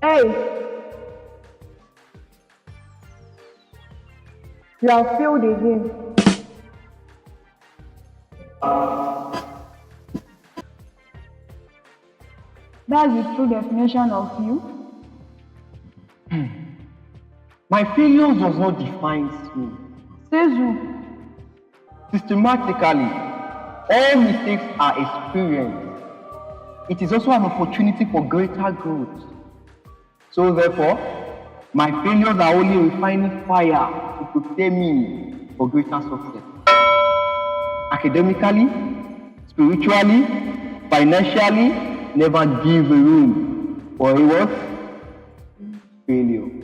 Hey, you have failed again. That's the true definition of you. My failures does not define me. Says who? Systematically, all mistakes are experienced. It is also an opportunity for greater growth. So therefore, my failures are only refining fire to prepare me for greater success. Academically, spiritually, financially, never give room for a what? Failure.